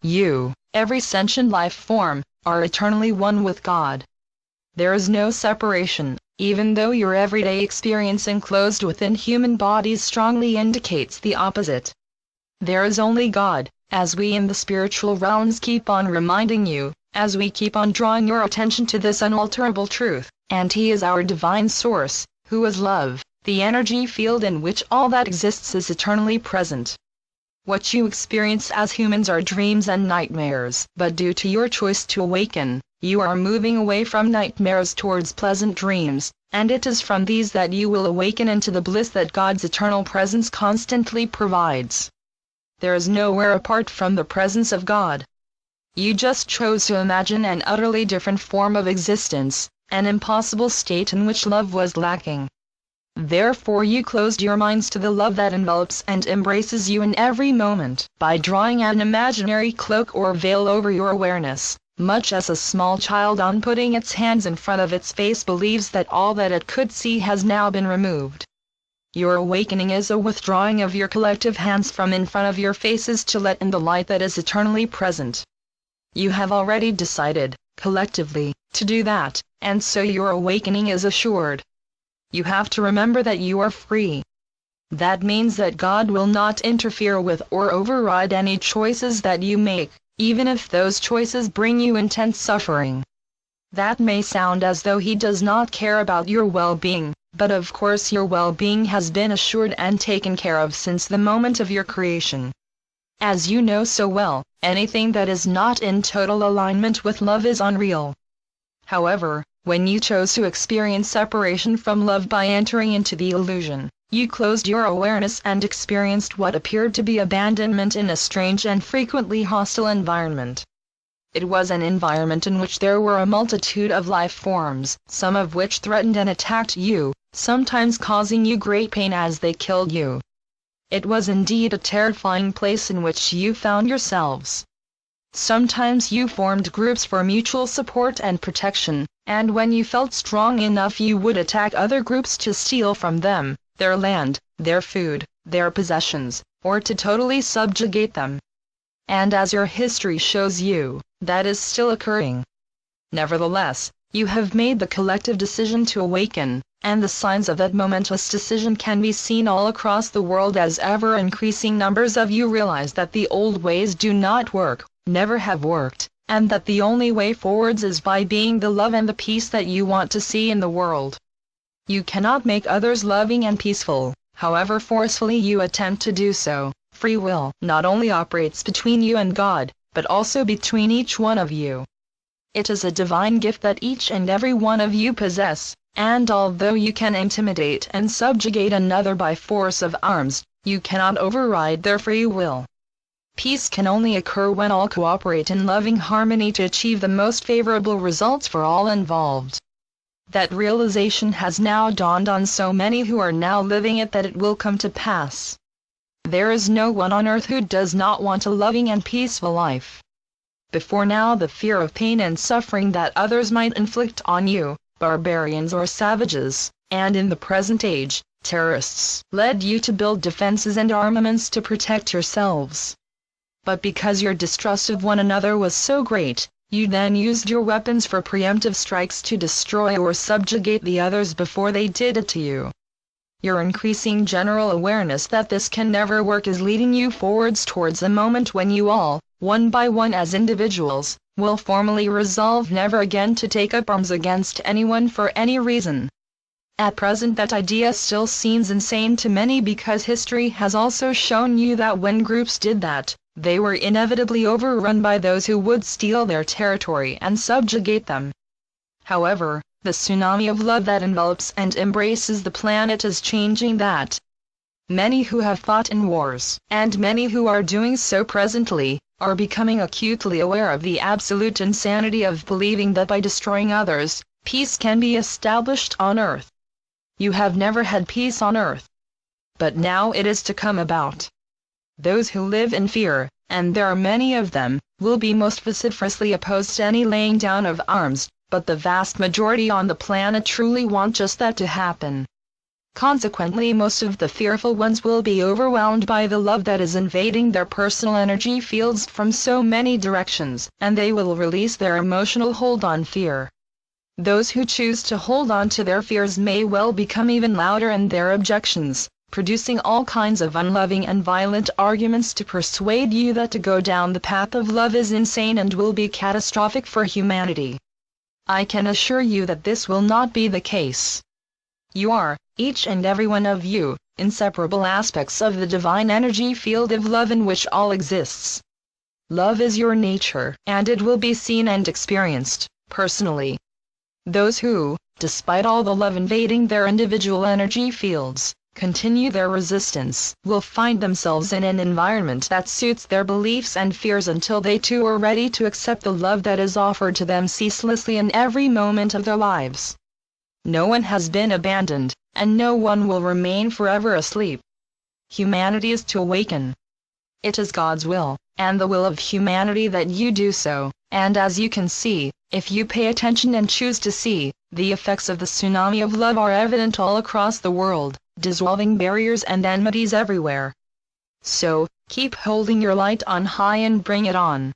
You, every sentient life form, are eternally one with God. There is no separation, even though your everyday experience enclosed within human bodies strongly indicates the opposite. There is only God, as we in the spiritual realms keep on reminding you, as we keep on drawing your attention to this unalterable truth, and He is our divine source, who is love, the energy field in which all that exists is eternally present. What you experience as humans are dreams and nightmares, but due to your choice to awaken, you are moving away from nightmares towards pleasant dreams, and it is from these that you will awaken into the bliss that God's eternal presence constantly provides. There is nowhere apart from the presence of God. You just chose to imagine an utterly different form of existence, an impossible state in which love was lacking. Therefore you closed your minds to the love that envelops and embraces you in every moment, by drawing an imaginary cloak or veil over your awareness, much as a small child on putting its hands in front of its face believes that all that it could see has now been removed. Your awakening is a withdrawing of your collective hands from in front of your faces to let in the light that is eternally present. You have already decided, collectively, to do that, and so your awakening is assured. You have to remember that you are free. That means that God will not interfere with or override any choices that you make, even if those choices bring you intense suffering. That may sound as though He does not care about your well-being, but of course your well-being has been assured and taken care of since the moment of your creation. As you know so well, anything that is not in total alignment with love is unreal. However, when you chose to experience separation from love by entering into the illusion, you closed your awareness and experienced what appeared to be abandonment in a strange and frequently hostile environment. It was an environment in which there were a multitude of life forms, some of which threatened and attacked you, sometimes causing you great pain as they killed you. It was indeed a terrifying place in which you found yourselves. Sometimes you formed groups for mutual support and protection, and when you felt strong enough you would attack other groups to steal from them their land, their food, their possessions, or to totally subjugate them. And as your history shows you, that is still occurring. Nevertheless, you have made the collective decision to awaken, and the signs of that momentous decision can be seen all across the world as ever-increasing numbers of you realize that the old ways do not work, never have worked, and that the only way forwards is by being the love and the peace that you want to see in the world. You cannot make others loving and peaceful, however forcefully you attempt to do so. Free will not only operates between you and God, but also between each one of you. It is a divine gift that each and every one of you possess, and although you can intimidate and subjugate another by force of arms, you cannot override their free will. Peace can only occur when all cooperate in loving harmony to achieve the most favorable results for all involved. That realization has now dawned on so many who are now living it that it will come to pass. There is no one on earth who does not want a loving and peaceful life. Before now the fear of pain and suffering that others might inflict on you, barbarians or savages, and in the present age, terrorists, led you to build defenses and armaments to protect yourselves. But because your distrust of one another was so great, you then used your weapons for preemptive strikes to destroy or subjugate the others before they did it to you. Your increasing general awareness that this can never work is leading you forwards towards the moment when you all, one by one as individuals, will formally resolve never again to take up arms against anyone for any reason. At present that idea still seems insane to many because history has also shown you that when groups did that, they were inevitably overrun by those who would steal their territory and subjugate them. However, the tsunami of love that envelops and embraces the planet is changing that. Many who have fought in wars, and many who are doing so presently, are becoming acutely aware of the absolute insanity of believing that by destroying others, peace can be established on earth. You have never had peace on earth. But now it is to come about. Those who live in fear, and there are many of them, will be most vociferously opposed to any laying down of arms, but the vast majority on the planet truly want just that to happen. Consequently, most of the fearful ones will be overwhelmed by the love that is invading their personal energy fields from so many directions, and they will release their emotional hold on fear. Those who choose to hold on to their fears may well become even louder in their objections, producing all kinds of unloving and violent arguments to persuade you that to go down the path of love is insane and will be catastrophic for humanity. I can assure you that this will not be the case. You are, each and every one of you, inseparable aspects of the divine energy field of love in which all exists. Love is your nature, and it will be seen and experienced, personally. Those who, despite all the love invading their individual energy fields, continue their resistance, will find themselves in an environment that suits their beliefs and fears until they too are ready to accept the love that is offered to them ceaselessly in every moment of their lives. No one has been abandoned, and no one will remain forever asleep. Humanity is to awaken. It is God's will, and the will of humanity that you do so, and as you can see, if you pay attention and choose to see, the effects of the tsunami of love are evident all across the world, dissolving barriers and enmities everywhere. So, keep holding your light on high and bring it on.